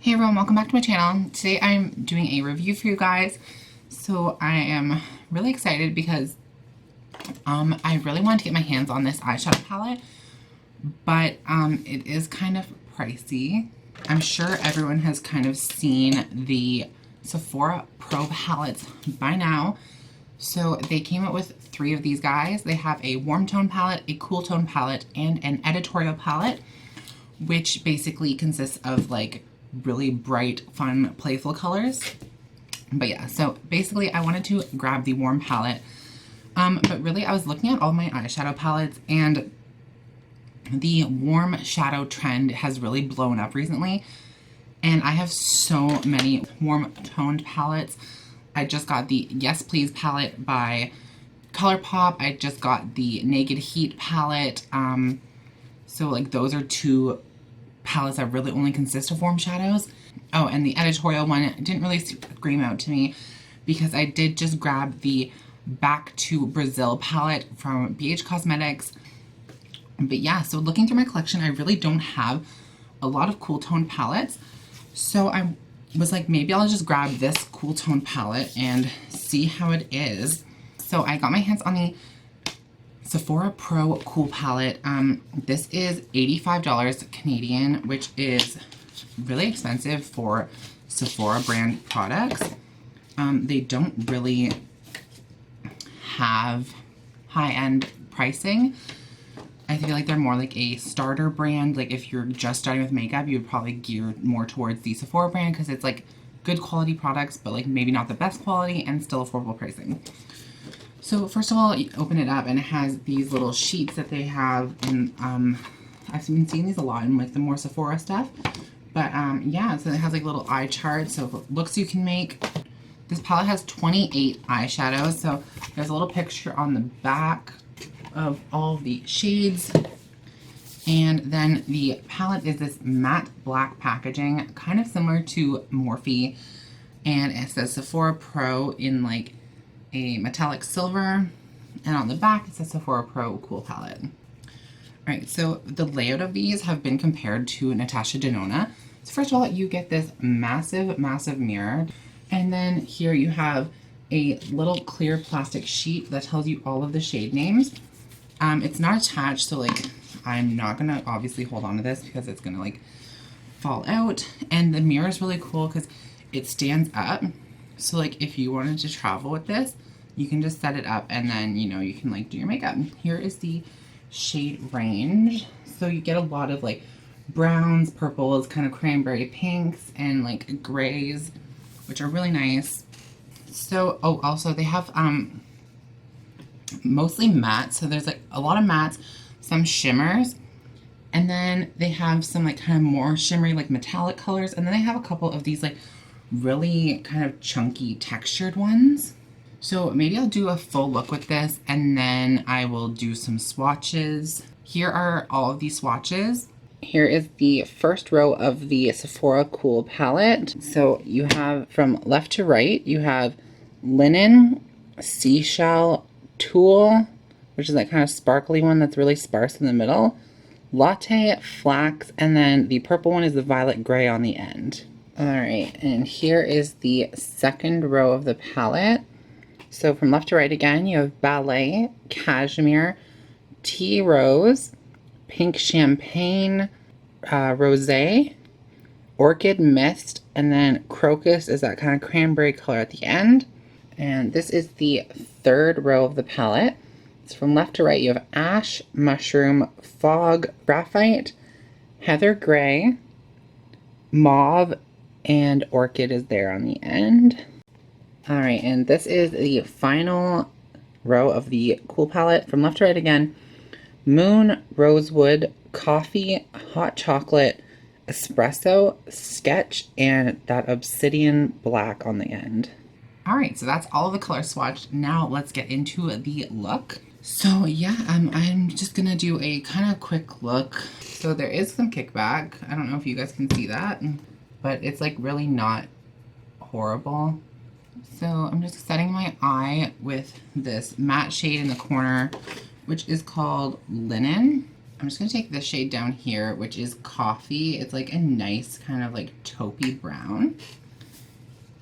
Hey everyone, welcome back to my channel. Today I'm doing a review for you guys. So I am really excited because I really wanted to get my hands on this eyeshadow palette, but it is kind of pricey. I'm sure everyone has kind of seen the Sephora Pro Palettes by now. So they came out with 3 of these guys. They have a warm tone palette, a cool tone palette, and an editorial palette, which basically consists of like really bright, fun, playful colors. But yeah, so basically I wanted to grab the warm palette. But really I was looking at all my eyeshadow palettes, and the warm shadow trend has really blown up recently. And I have so many warm toned palettes. I just got the Yes Please palette by ColourPop. I just got the Naked Heat palette. So like those are 2 palettes that really only consist of warm shadows. Oh, and the editorial one didn't really scream out to me because I did just grab the Back to Brazil palette from BH Cosmetics. But yeah, so looking through my collection, I really don't have a lot of cool tone palettes. So I was like, maybe I'll just grab this cool tone palette and see how it is. So I got my hands on the Sephora Pro Cool Palette. This is $85 Canadian, which is really expensive for Sephora brand products. They don't really have high-end pricing. I feel like they're more like a starter brand. Like if you're just starting with makeup, you would probably gear more towards the Sephora brand because it's like good quality products, but like maybe not the best quality and still affordable pricing. So first of all, you open it up and it has these little sheets that they have, and I've been seeing these a lot in like the more Sephora stuff. But yeah, so it has like little eye charts, so looks you can make. This palette has 28 eyeshadows, so there's a little picture on the back of all the shades. And then the palette is this matte black packaging, kind of similar to Morphe, and it says Sephora Pro in like a metallic silver, and on the back it says Sephora Pro Cool Palette. Alright, so the layout of these have been compared to Natasha Denona. So first of all, you get this massive, massive mirror, and then here you have a little clear plastic sheet that tells you all of the shade names. It's not attached, so like I'm not gonna obviously hold on to this because it's gonna like fall out. And the mirror is really cool because it stands up. So like if you wanted to travel with this, you can just set it up and then, you know, you can like do your makeup. Here is the shade range. So you get a lot of like browns, purples, kind of cranberry pinks, and like grays, which are really nice. So, oh, also they have mostly matte. So there's like a lot of mattes, some shimmers, and then they have some like kind of more shimmery like metallic colors, and then they have a couple of these like really kind of chunky textured ones. So maybe I'll do a full look with this, and then I will do some swatches. Here are all of these swatches. Here is the first row of the Sephora Cool Palette. So you have from left to right, you have Linen, Seashell, Tulle, which is that kind of sparkly one that's really sparse in the middle, Latte, Flax, and then the purple one is the violet gray on the end. Alright, and here is the second row of the palette. So from left to right again, you have Ballet, Cashmere, Tea Rose, Pink Champagne, Rosé, Orchid Mist, and then Crocus is that kind of cranberry color at the end. And this is the third row of the palette. So from left to right, you have Ash, Mushroom, Fog, Graphite, Heather Gray, Mauve, and Orchid is there on the end. Alright, and this is the final row of the Cool Palette. From left to right again, Moon, Rosewood, Coffee, Hot Chocolate, Espresso, Sketch, and that Obsidian Black on the end. Alright, so that's all of the color swatch. Now let's get into the look. So yeah, I'm just gonna do a kind of quick look. So there is some kickback. I don't know if you guys can see that, but it's like really not horrible. So I'm just setting my eye with this matte shade in the corner, which is called Linen. I'm just going to take this shade down here, which is Coffee. It's like a nice kind of like taupey brown.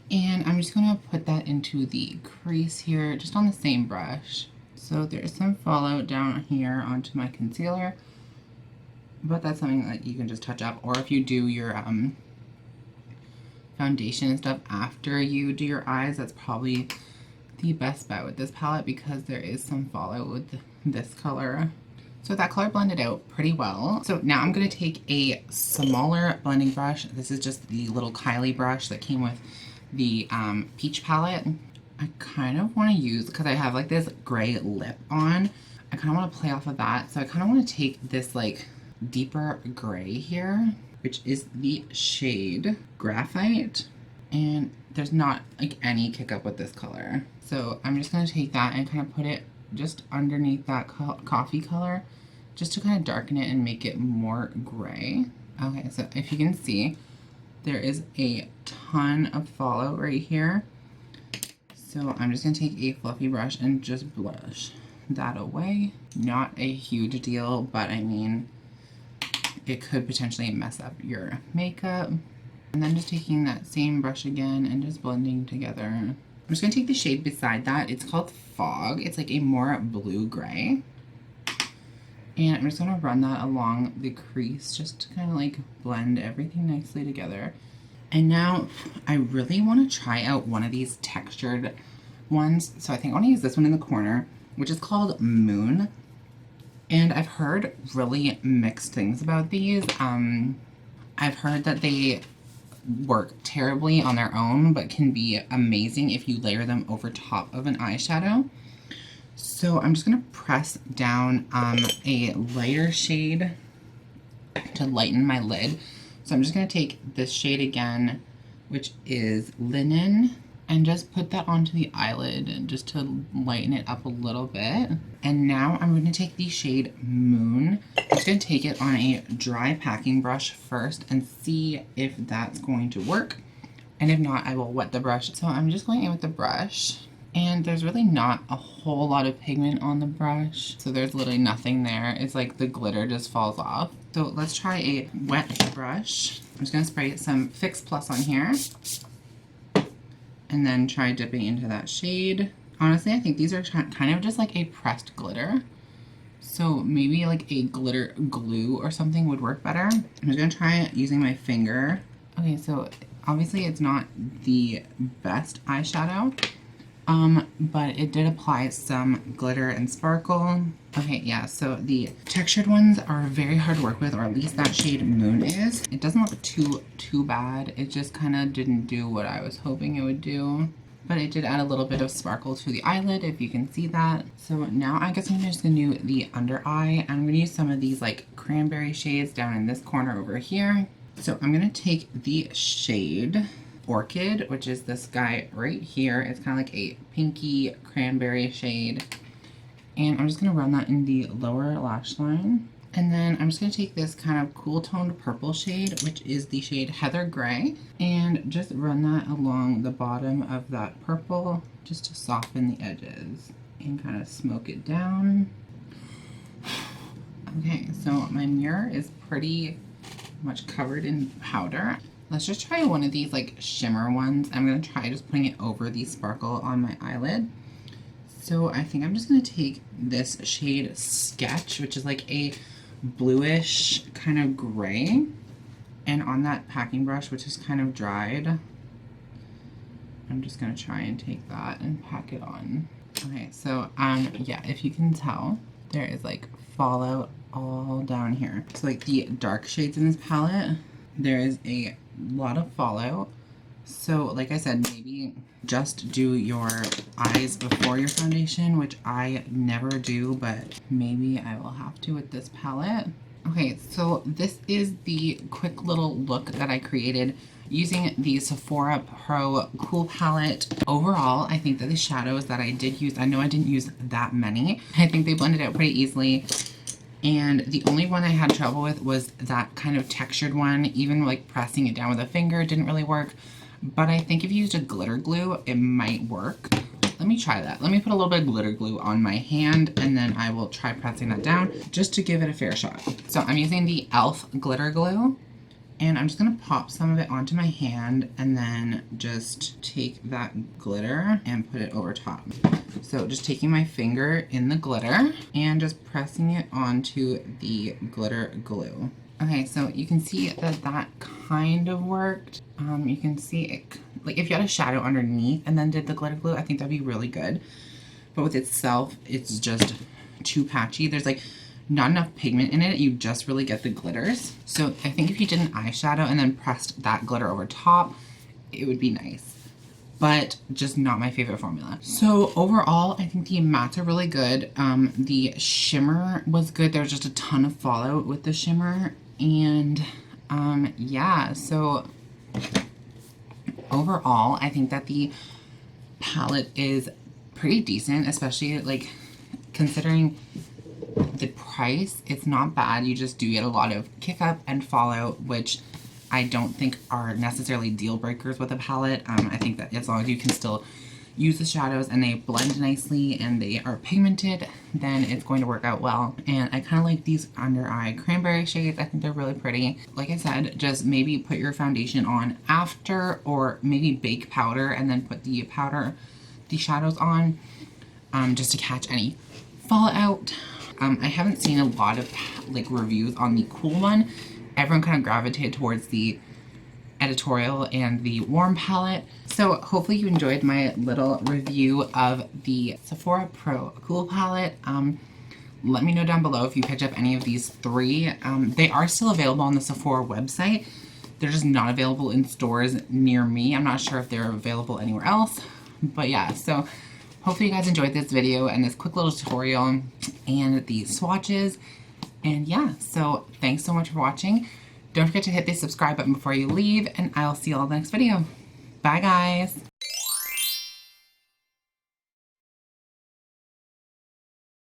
And I'm just going to put that into the crease here, just on the same brush. So there's some fallout down here onto my concealer, but that's something that you can just touch up. Or if you do your foundation and stuff after you do your eyes, that's probably the best bet with this palette because there is some fallout with this color. So that color blended out pretty well. So now I'm going to take a smaller blending brush. This is just the little Kylie brush that came with the peach palette. I kind of want to use, because I have like this gray lip on, I kind of want to play off of that. So I kind of want to take this like deeper gray here, which is the shade Graphite. And there's not like any kick up with this color. So I'm just going to take that and kind of put it just underneath that coffee color, just to kind of darken it and make it more gray. Okay, so if you can see, there is a ton of fallout right here. So I'm just going to take a fluffy brush and just brush that away. Not a huge deal, but I mean, it could potentially mess up your makeup. And then just taking that same brush again and just blending together. I'm just going to take the shade beside that. It's called Fog. It's like a more blue-gray. And I'm just going to run that along the crease just to kind of like blend everything nicely together. And now I really want to try out one of these textured ones. So I think I want to use this one in the corner, which is called Moon. And I've heard really mixed things about these. I've heard that they work terribly on their own, but can be amazing if you layer them over top of an eyeshadow. So I'm just going to press down a lighter shade to lighten my lid. So I'm just going to take this shade again, which is Linen, and just put that onto the eyelid and just to lighten it up a little bit. And now I'm going to take the shade Moon. I'm just going to take it on a dry packing brush first and see if that's going to work. And if not, I will wet the brush. So I'm just going in with the brush. And there's really not a whole lot of pigment on the brush. So there's literally nothing there. It's like the glitter just falls off. So let's try a wet brush. I'm just going to spray some Fix Plus on here. And then try dipping into that shade. Honestly, I think these are kind of just like a pressed glitter. So maybe like a glitter glue or something would work better. I'm just going to try using my finger. Okay, so obviously it's not the best eyeshadow. But it did apply some glitter and sparkle. Okay, yeah, so the textured ones are very hard to work with, or at least that shade Moon is. It doesn't look too bad. It just kind of didn't do what I was hoping it would do. But it did add a little bit of sparkle to the eyelid, if you can see that. So now I guess I'm just gonna do the under eye. I'm gonna use some of these like cranberry shades down in this corner over here. So I'm gonna take the shade Orchid, which is this guy right here. It's kind of like a pinky cranberry shade. And I'm just going to run that in the lower lash line. And then I'm just going to take this kind of cool toned purple shade, which is the shade Heather Gray, and just run that along the bottom of that purple just to soften the edges and kind of smoke it down. Okay, so my mirror is pretty much covered in powder. Let's just try one of these like shimmer ones. I'm going to try just putting it over the sparkle on my eyelid. So I think I'm just going to take this shade Sketch, which is like a bluish kind of gray. And on that packing brush, which is kind of dried, I'm just going to try and take that and pack it on. Okay, so yeah, if you can tell, there is like fallout all down here. So like the dark shades in this palette, there is a lot of fallout. So like I said, maybe just do your eyes before your foundation, which I never do, but maybe I will have to with this palette. Okay, so this is the quick little look that I created using the Sephora Pro Cool Palette. Overall, I think that the shadows that I did use, I know I didn't use that many. I think they blended out pretty easily. And the only one I had trouble with was that kind of textured one. Even like pressing it down with a finger didn't really work. But I think if you used a glitter glue, it might work. let me try that. Let me put a little bit of glitter glue on my hand, and then I will try pressing that down just to give it a fair shot. So I'm using the e.l.f. glitter glue, and I'm just gonna pop some of it onto my hand and then just take that glitter and put it over top. So just taking my finger in the glitter and just pressing it onto the glitter glue. Okay, so you can see that that kind of worked. You can see it, like if you had a shadow underneath and then did the glitter glue, I think that'd be really good. But with itself, it's just too patchy. There's like not enough pigment in it. You just really get the glitters. So I think if you did an eyeshadow and then pressed that glitter over top, it would be nice. But just not my favorite formula. So overall, I think the mattes are really good. The shimmer was good. There was just a ton of fallout with the shimmer. And yeah, so overall, I think that the palette is pretty decent, especially like considering the price. It's not bad. You just do get a lot of kick up and fallout, which I don't think are necessarily deal breakers with a palette. I think that as long as you can still use the shadows and they blend nicely and they are pigmented, then it's going to work out well. And I kind of like these under eye cranberry shades. I think they're really pretty. Like I said, just maybe put your foundation on after, or maybe bake powder and then put the shadows on, just to catch any fallout. I haven't seen a lot of like reviews on the cool one. Everyone kind of gravitated towards the editorial and the warm palette. So hopefully you enjoyed my little review of the Sephora Pro Cool palette. Let me know down below if you picked up any of these three. They are still available on the Sephora website. They're just not available in stores near me. I'm not sure if they're available anywhere else. But yeah, so hopefully you guys enjoyed this video and this quick little tutorial and the swatches. And yeah, so thanks so much for watching. Don't forget to hit the subscribe button before you leave, and I'll see you all in the next video. Bye, guys.